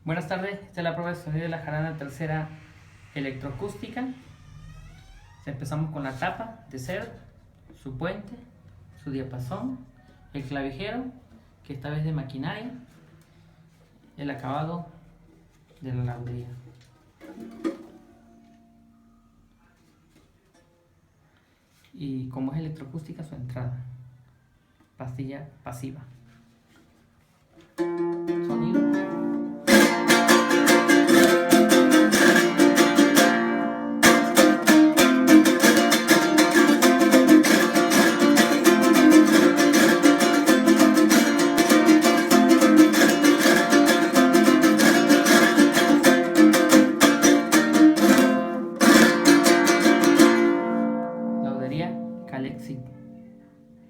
Buenas tardes, esta es la prueba de sonido de la jarana tercera electroacústica. Empezamos con la tapa de cero, su puente, su diapasón, el clavijero, que esta vez de maquinaria, el acabado de la laudería. Y como es electroacústica, su entrada, pastilla pasiva.